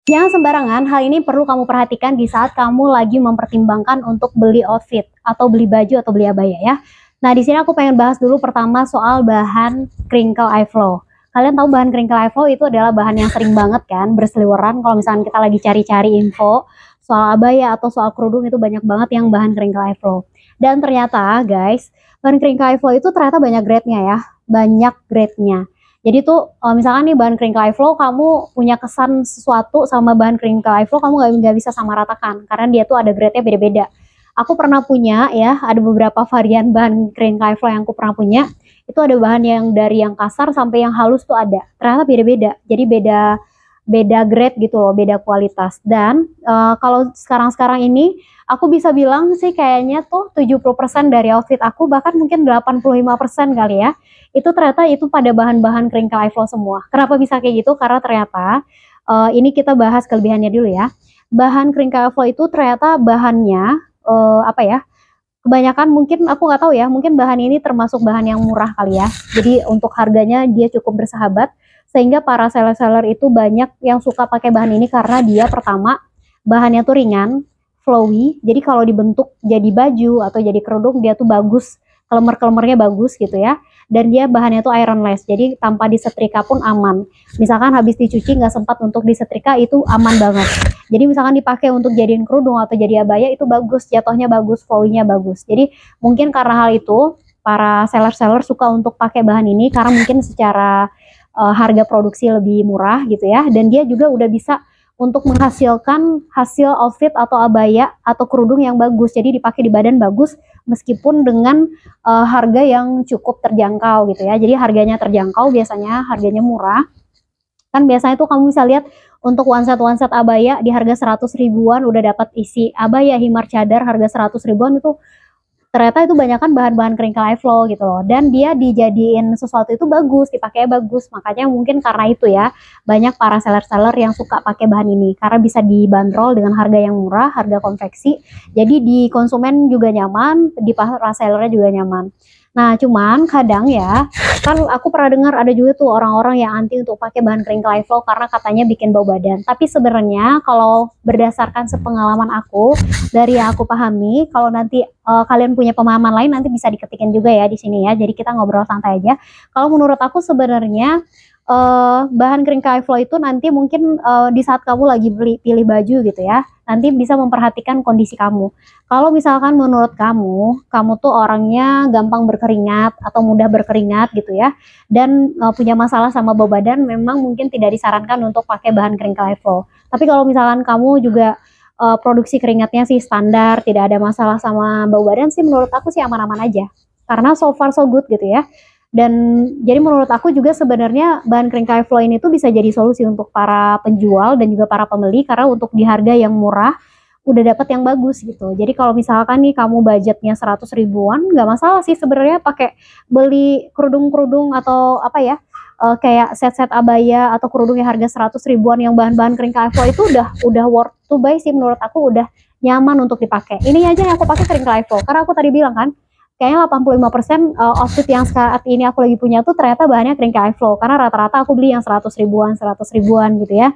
Jangan sembarangan, hal ini perlu kamu perhatikan di saat kamu lagi mempertimbangkan untuk beli outfit atau beli baju atau beli abaya ya. Nah, di sini aku pengen bahas dulu pertama soal bahan crinkle eye flow. Kalian tahu bahan crinkle eye flow itu adalah bahan yang sering banget kan berseliweran kalau misalnya kita lagi cari-cari info soal abaya atau soal kerudung, itu banyak banget yang bahan crinkle eye flow. Dan ternyata guys, bahan crinkle eye flow itu ternyata banyak grade-nya ya, banyak grade-nya. Jadi tuh misalkan nih bahan crinkle eye flow, kamu punya kesan sesuatu sama bahan crinkle eye flow, kamu nggak bisa sama ratakan karena dia tuh ada grade-nya beda-beda. Aku pernah punya ya, ada beberapa varian bahan crinkle eye flow yang aku pernah punya. Itu ada bahan yang dari yang kasar sampai yang halus tuh ada. Ternyata beda-beda. Jadi beda beda grade gitu loh, beda kualitas. Dan kalau sekarang-sekarang ini aku bisa bilang sih kayaknya tuh 70% dari outfit aku, bahkan mungkin 85% kali ya, itu ternyata itu pada bahan-bahan crinkle eye flow semua. Kenapa bisa kayak gitu? Karena ternyata ini kita bahas kelebihannya dulu ya. Bahan crinkle eye flow itu ternyata bahannya apa ya? Kebanyakan mungkin aku nggak tahu ya, mungkin bahan ini termasuk bahan yang murah kali ya. Jadi untuk harganya dia cukup bersahabat, sehingga para seller-seller itu banyak yang suka pakai bahan ini karena dia pertama bahannya tuh ringan, flowy. Jadi kalau dibentuk jadi baju atau jadi kerudung dia tuh bagus, kelemer-kelemernya bagus gitu ya. Dan dia bahannya tuh ironless, jadi tanpa disetrika pun aman. Misalkan habis dicuci nggak sempat untuk disetrika, itu aman banget. Jadi misalkan dipakai untuk jadiin kerudung atau jadi abaya itu bagus, jatuhnya bagus, flowy-nya bagus. Jadi mungkin karena hal itu para seller-seller suka untuk pakai bahan ini karena mungkin secara harga produksi lebih murah gitu ya, dan dia juga udah bisa untuk menghasilkan hasil outfit atau abaya atau kerudung yang bagus, jadi dipakai di badan bagus meskipun dengan harga yang cukup terjangkau gitu ya. Jadi harganya terjangkau, biasanya harganya murah. Kan biasanya tuh kamu bisa lihat untuk one set abaya di harga 100 ribuan udah dapat isi abaya, himar, cadar harga 100 ribuan, itu ternyata itu banyak kan bahan-bahan crinkle eye flow gitu loh, dan dia dijadiin sesuatu itu bagus, dipakai bagus. Makanya mungkin karena itu ya banyak para seller-seller yang suka pakai bahan ini karena bisa dibanderol dengan harga yang murah, harga konveksi. Jadi di konsumen juga nyaman, di para sellernya juga nyaman. Nah, cuman kadang ya, kan aku pernah dengar ada juga tuh orang-orang yang anti untuk pakai bahan crinkle eye flow karena katanya bikin bau badan. Tapi sebenarnya kalau berdasarkan sepengalaman aku, dari yang aku pahami, kalau nanti kalian punya pemahaman lain nanti bisa diketikin juga ya di sini ya. Jadi kita ngobrol santai aja. Kalau menurut aku sebenarnya bahan crinkle eye flow itu nanti mungkin di saat kamu lagi pilih baju gitu ya, nanti bisa memperhatikan kondisi kamu. Kalau misalkan menurut kamu, kamu tuh orangnya gampang berkeringat atau mudah berkeringat gitu ya, dan punya masalah sama bau badan, memang mungkin tidak disarankan untuk pakai bahan crinkle eye flow. Tapi kalau misalkan kamu juga produksi keringatnya sih standar, tidak ada masalah sama bau badan sih, menurut aku sih aman-aman aja. Karena so far so good gitu ya. Dan jadi menurut aku juga sebenarnya bahan crinkle eye flow ini tuh bisa jadi solusi untuk para penjual dan juga para pembeli, karena untuk di harga yang murah udah dapat yang bagus gitu. Jadi kalau misalkan nih kamu budgetnya 100 ribuan, nggak masalah sih sebenarnya pakai beli kerudung-kerudung atau apa ya, kayak set-set abaya atau kerudung yang harga 100 ribuan yang bahan-bahan crinkle eye flow itu udah worth to buy sih menurut aku, udah nyaman untuk dipakai. Ini aja yang aku pakai crinkle eye flow karena aku tadi bilang kan kayaknya 85% outfit yang saat ini aku lagi punya tuh ternyata bahannya crinkle eye flow, karena rata-rata aku beli yang 100 ribuan gitu ya.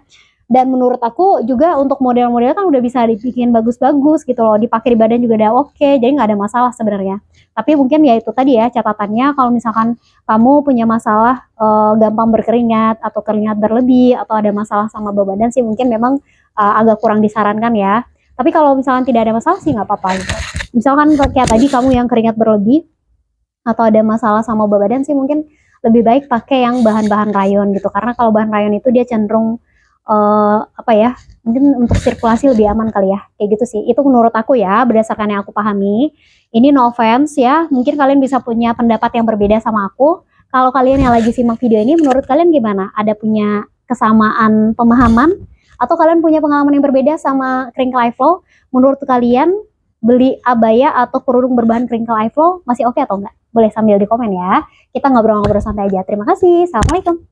Dan menurut aku juga untuk model-model kan udah bisa dibikin bagus-bagus gitu loh, dipakai di badan juga udah oke, jadi nggak ada masalah sebenarnya. Tapi mungkin ya itu tadi ya catatannya, kalau misalkan kamu punya masalah gampang berkeringat atau keringat berlebih atau ada masalah sama bau badan sih, mungkin memang agak kurang disarankan ya. Tapi kalau misalkan tidak ada masalah sih nggak apa-apa gitu. Misalkan kayak tadi kamu yang keringat berlebih atau ada masalah sama bau badan sih, mungkin lebih baik pakai yang bahan-bahan rayon gitu, karena kalau bahan rayon itu dia cenderung apa ya, mungkin untuk sirkulasi lebih aman kali ya, kayak gitu sih. Itu menurut aku ya, berdasarkan yang aku pahami. Ini no offense ya, mungkin kalian bisa punya pendapat yang berbeda sama aku. Kalau kalian yang lagi simak video ini, menurut kalian gimana? Ada punya kesamaan pemahaman atau kalian punya pengalaman yang berbeda sama crinkle eye flow? Menurut kalian beli abaya atau kerudung berbahan crinkle eye flow masih oke atau enggak? Boleh sambil di komen ya. Kita ngobrol-ngobrol santai aja. Terima kasih. Assalamualaikum.